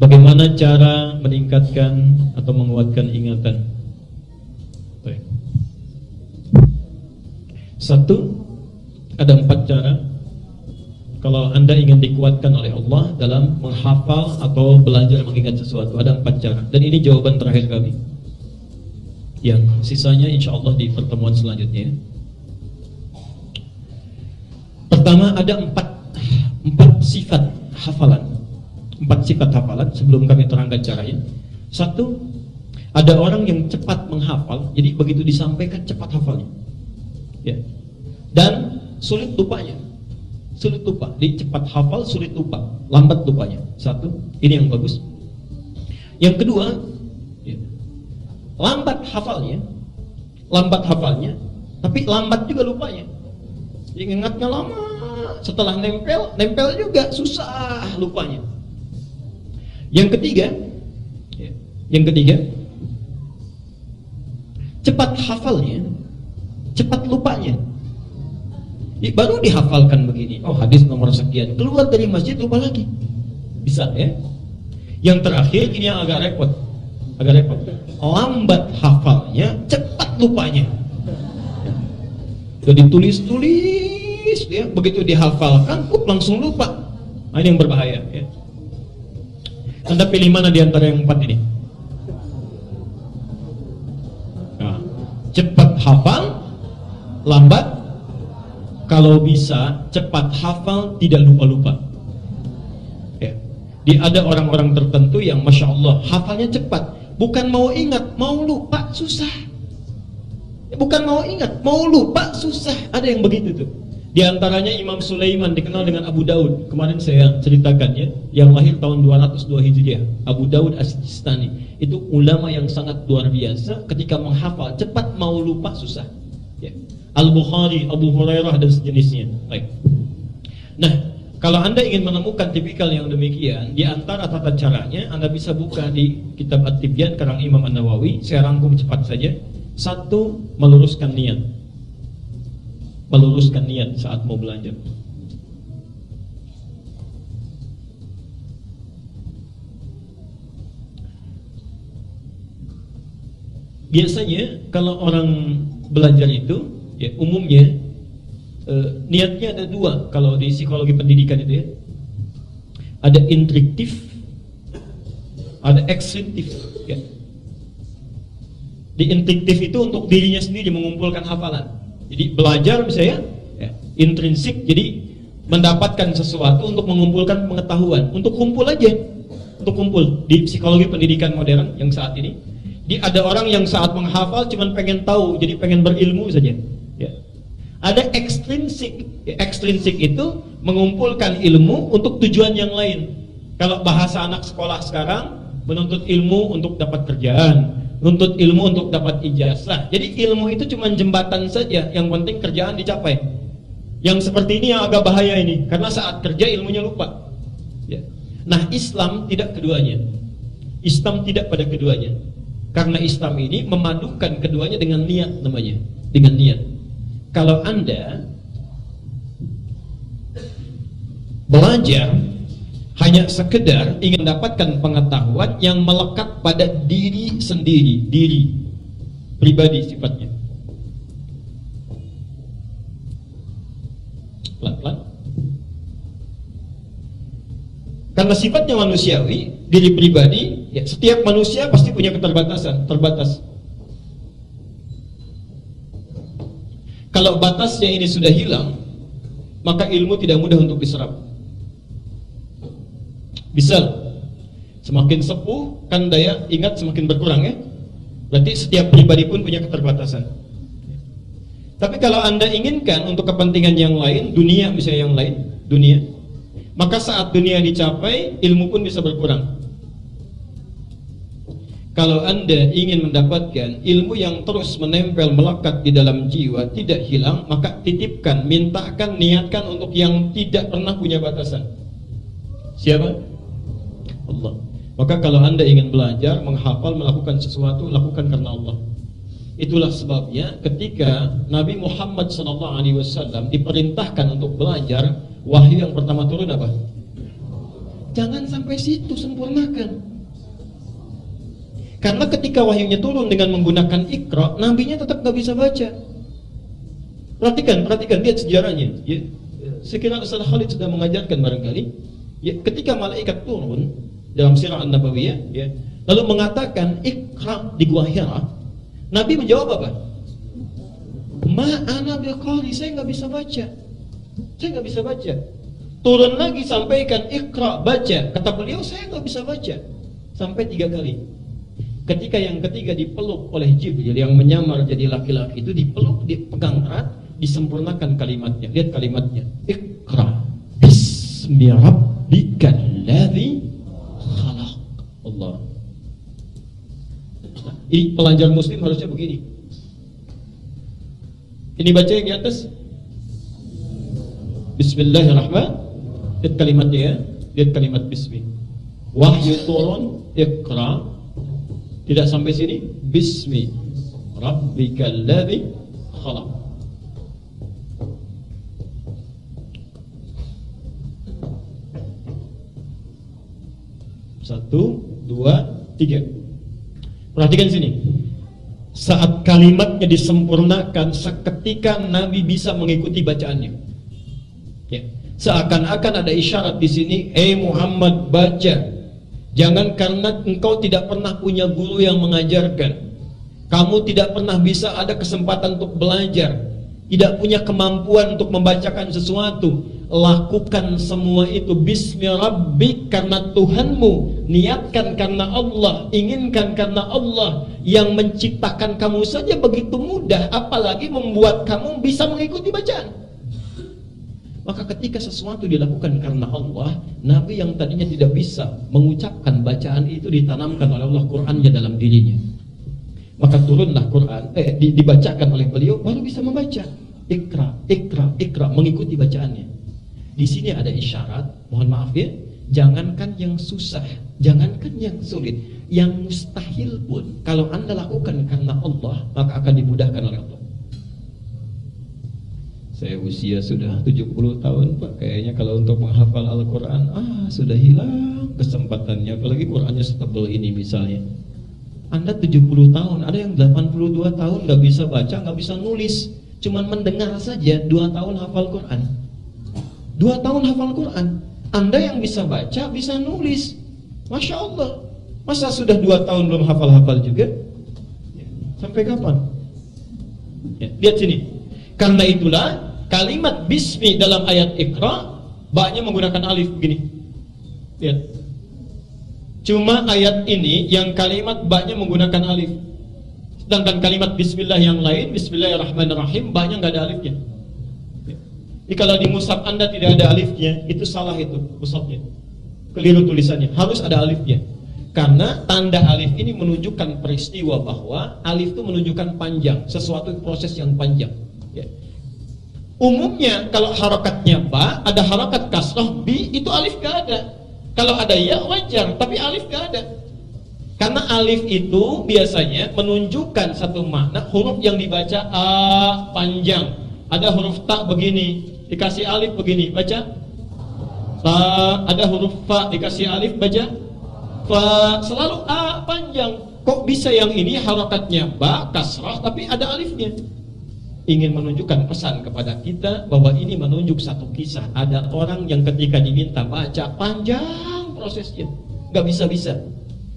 Bagaimana cara meningkatkan atau menguatkan ingatan? Baik. Satu, ada 4 cara kalau Anda ingin dikuatkan oleh Allah dalam menghafal atau belajar mengingat sesuatu. Ada 4 cara. Dan ini jawaban terakhir kami. Yang sisanya insya Allah di pertemuan selanjutnya. Pertama, ada 4 sifat hafalan. 4 sifat hafalan sebelum kami terangkan caranya. Satu, ada orang yang cepat menghafal, jadi begitu disampaikan cepat hafalnya. Ya. Dan sulit lupanya. Sulit lupa, di cepat hafal, sulit lupa, lambat lupanya. Satu, ini yang bagus. Yang kedua, ya, lambat hafalnya, tapi lambat juga lupanya. Jadi ingatnya lama, setelah nempel juga susah lupanya. Yang ketiga, cepat hafalnya, cepat lupanya. Baru dihafalkan begini, oh hadis nomor sekian, keluar dari masjid lupa lagi, bisa ya. Yang terakhir ini yang agak repot, lambat hafalnya, cepat lupanya. Jadi tulis ya, begitu dihafalkan, langsung lupa. Nah, ini yang berbahaya ya. Anda pilih mana di antara yang 4 ini? Nah, cepat hafal, lambat. Kalau bisa cepat hafal, tidak lupa-lupa. Ya. Ada orang-orang tertentu yang masya Allah hafalnya cepat, bukan mau ingat, mau lupa susah. Bukan mau ingat, mau lupa susah. Ada yang begitu tuh. Di antaranya Imam Sulaiman, dikenal dengan Abu Daud. Kemarin saya ceritakan ya, yang lahir tahun 202 Hijriah. Abu Daud As-Sijistani. Itu ulama yang sangat luar biasa. Ketika menghafal cepat, mau lupa susah. Ya. Al-Bukhari, Abu Hurairah dan sejenisnya. Baik. Nah, kalau Anda ingin menemukan tipikal yang demikian, di antara tata caranya Anda bisa buka di kitab At-Tibyan karang Imam An-Nawawi. Saya rangkum cepat saja. 1, meluruskan niat. Meluruskan niat saat mau belajar. Biasanya kalau orang belajar itu ya, umumnya niatnya ada 2 kalau di psikologi pendidikan itu ya. Ada instruktif, ada ekstrintif ya. Di instruktif itu untuk dirinya sendiri mengumpulkan hafalan. Jadi belajar misalnya ya, intrinsik, jadi mendapatkan sesuatu untuk mengumpulkan pengetahuan, untuk kumpul aja, untuk kumpul. Di psikologi pendidikan modern yang saat ini, ada orang yang saat menghafal cuman pengen tahu, jadi pengen berilmu saja. Ya. Ada ekstrinsik. Ekstrinsik itu mengumpulkan ilmu untuk tujuan yang lain. Kalau bahasa anak sekolah sekarang, menuntut ilmu untuk dapat kerjaan, menuntut ilmu untuk dapat ijazah. Jadi ilmu itu cuma jembatan saja, yang penting kerjaan dicapai. Yang seperti ini yang agak bahaya ini, karena saat kerja ilmunya lupa. Ya. Nah, Islam tidak keduanya. Islam tidak pada keduanya. Karena Islam ini memadukan keduanya dengan niat namanya, dengan niat. Kalau Anda belajar hanya sekedar ingin mendapatkan pengetahuan yang melekat pada diri sendiri, diri pribadi sifatnya. Pelan-pelan. Karena sifatnya manusiawi, diri pribadi, ya, setiap manusia pasti punya keterbatasan, terbatas. Kalau batasnya ini sudah hilang, maka ilmu tidak mudah untuk diserap. Bisa, semakin sepuh kan daya ingat semakin berkurang ya. Berarti setiap pribadi pun punya keterbatasan. Tapi kalau Anda inginkan untuk kepentingan yang lain, dunia misalnya yang lain, dunia, maka saat dunia dicapai, ilmu pun bisa berkurang. Kalau Anda ingin mendapatkan ilmu yang terus menempel, melekat di dalam jiwa, tidak hilang, maka titipkan, mintakan, niatkan untuk yang tidak pernah punya batasan. Siapa? Allah. Maka kalau Anda ingin belajar, menghafal, melakukan sesuatu, lakukan karena Allah. Itulah sebabnya ketika Nabi Muhammad SAW diperintahkan untuk belajar, wahyu yang pertama turun apa? Jangan sampai situ, sempurnakan. Karena ketika wahyunya turun dengan menggunakan Iqra, nabinya tetap gak bisa baca. Perhatikan, lihat sejarahnya. Ya, saya kira Ustaz Khalid sudah mengajarkan barangkali. Ya, ketika malaikat turun dalam sirah An-Nabawiyah, ya, lalu mengatakan Iqra di Gua Hira, Nabi menjawab apa? Ma ana biqari, saya nggak bisa baca. Saya nggak bisa baca. Turun lagi sampaikan Iqra, baca. Kata beliau, saya nggak bisa baca. Sampai 3 kali. Ketika yang ketiga dipeluk oleh Jibril yang menyamar jadi laki-laki itu, dipeluk, dipegang erat, disempurnakan kalimatnya. Lihat kalimatnya. Iqra bismi rabbikal ladzi khalaq. Allah. Nah, ini pelajar muslim harusnya begini. Ini baca yang di atas. Bismillahirrahmanirrahim. Lihat kalimatnya ya. Lihat kalimat bismi. Wahyu turun, Iqra. Tidak sampai sini. Bismi rabbikal ladzi khalaq. Satu, dua, tiga. Perhatikan sini. Saat kalimatnya disempurnakan, seketika Nabi bisa mengikuti bacaannya. Ya. Seakan-akan ada isyarat di sini, Muhammad, baca. Jangan karena engkau tidak pernah punya guru yang mengajarkan, kamu tidak pernah bisa ada kesempatan untuk belajar, tidak punya kemampuan untuk membacakan sesuatu, lakukan semua itu bismi rabbik, karena Tuhanmu, niatkan karena Allah, inginkan karena Allah. Yang menciptakan kamu saja begitu mudah, apalagi membuat kamu bisa mengikuti bacaan. Maka ketika sesuatu dilakukan karena Allah, Nabi yang tadinya tidak bisa mengucapkan bacaan itu ditanamkan oleh Allah Qur'annya dalam dirinya. Maka turunlah Quran, dibacakan oleh beliau, baru bisa membaca. Iqra, Iqra, Iqra, mengikuti bacaannya. Di sini ada isyarat, mohon maaf ya, jangankan yang susah, jangankan yang sulit, yang mustahil pun kalau Anda lakukan karena Allah, maka akan dimudahkan oleh Allah. Saya usia sudah 70 tahun Pak, kayaknya kalau untuk menghafal Al-Quran sudah hilang kesempatannya, apalagi Qurannya setebal ini misalnya. Anda 70 tahun, ada yang 82 tahun gak bisa baca, gak bisa nulis, cuman mendengar saja, 2 tahun hafal Quran. 2 tahun hafal Quran. Anda yang bisa baca, bisa nulis, Masya Allah. Masa sudah 2 tahun belum hafal-hafal juga? Sampai kapan? Ya, lihat sini. Karena itulah kalimat bismi dalam ayat Iqra baknya menggunakan alif begini. Lihat. Cuma ayat ini yang kalimat baknya menggunakan alif. Sedangkan kalimat bismillah yang lain, bismillahirrahmanirrahim, baknya nggak ada alifnya. Jadi kalau di mushaf Anda tidak ada alifnya, itu salah itu mushafnya. Keliru tulisannya, harus ada alifnya. Karena tanda alif ini menunjukkan peristiwa bahwa alif itu menunjukkan panjang, sesuatu proses yang panjang. Ya. Umumnya kalau harakatnya ba, ada harakat kasrah, bi, itu alif gak ada. Kalau ada ya wajar, tapi alif gak ada. Karena alif itu biasanya menunjukkan satu makna, huruf yang dibaca a panjang. Ada huruf ta begini, dikasih alif begini, baca ta. Ada huruf fa, dikasih alif, baca fa. Selalu a panjang. Kok bisa yang ini harakatnya ba, kasrah, tapi ada alifnya? Ingin menunjukkan pesan kepada kita bahwa ini menunjuk satu kisah. Ada orang yang ketika diminta baca panjang prosesnya, gak bisa-bisa,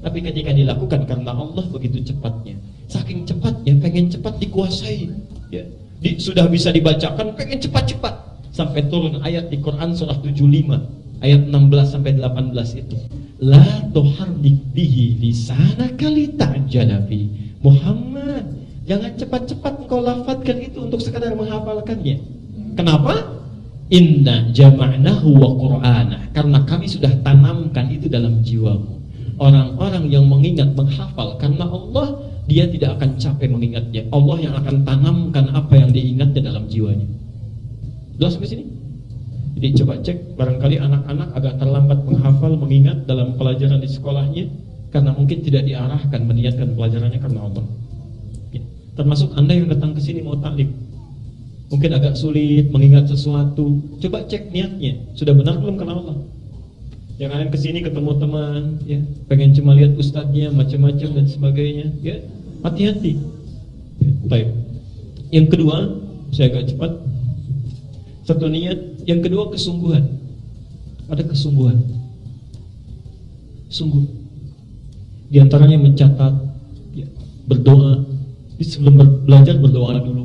tapi ketika dilakukan karena Allah begitu cepatnya. Saking cepatnya, pengen cepat dikuasai ya. Sudah bisa dibacakan, pengen cepat-cepat. Sampai turun ayat di Quran surah 75 ayat 16 sampai 18 itu, la tuharrik bihi lisanaka lita'jala bi. Muhammad, jangan cepat-cepat engkau lafadzkan itu untuk sekadar menghafalkannya. Kenapa? Inna jama'nahu wa qur'ana, karena kami sudah tanamkan itu dalam jiwamu. Orang-orang yang mengingat, menghafal karena Allah, dia tidak akan capek mengingatnya. Allah yang akan tanamkan apa yang diingatnya dalam jiwanya. Jelas sampai sini? Jadi coba cek, barangkali anak-anak agak terlambat menghafal, mengingat dalam pelajaran di sekolahnya, karena mungkin tidak diarahkan meniatkan pelajarannya karena Allah. Termasuk Anda yang datang ke sini mau taklim, mungkin agak sulit mengingat sesuatu. Coba cek niatnya, sudah benar belum karena Allah? Jangan kesini ketemu teman, ya, pengen cuma lihat ustadznya, macam-macam dan sebagainya, ya, hati-hati. Ya, baik. Yang kedua, saya agak cepat. Satu niat, yang kedua kesungguhan. Ada kesungguhan. Sungguh. Di antaranya mencatat, ya, berdoa. Sebelum belajar berdoa dulu.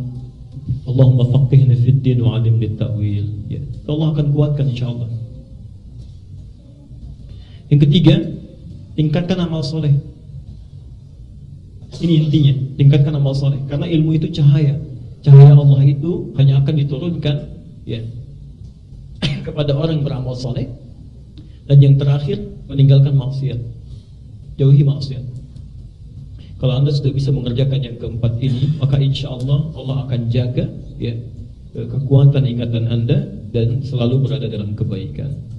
Allahumma faqihna fid din wa 'allimni at-ta'wil. Ya, Allah akan kuatkan insyaallah. Yang ketiga, tingkatkan amal soleh. Ini intinya, tingkatkan amal soleh. Karena ilmu itu cahaya. Cahaya Allah itu hanya akan diturunkan, ya, kepada orang yang beramal soleh. Dan yang terakhir, meninggalkan maksiat. Jauhi maksiat. Kalau Anda sudah bisa mengerjakan yang keempat ini, maka insya Allah Allah akan jaga, ya, kekuatan ingatan Anda dan selalu berada dalam kebaikan.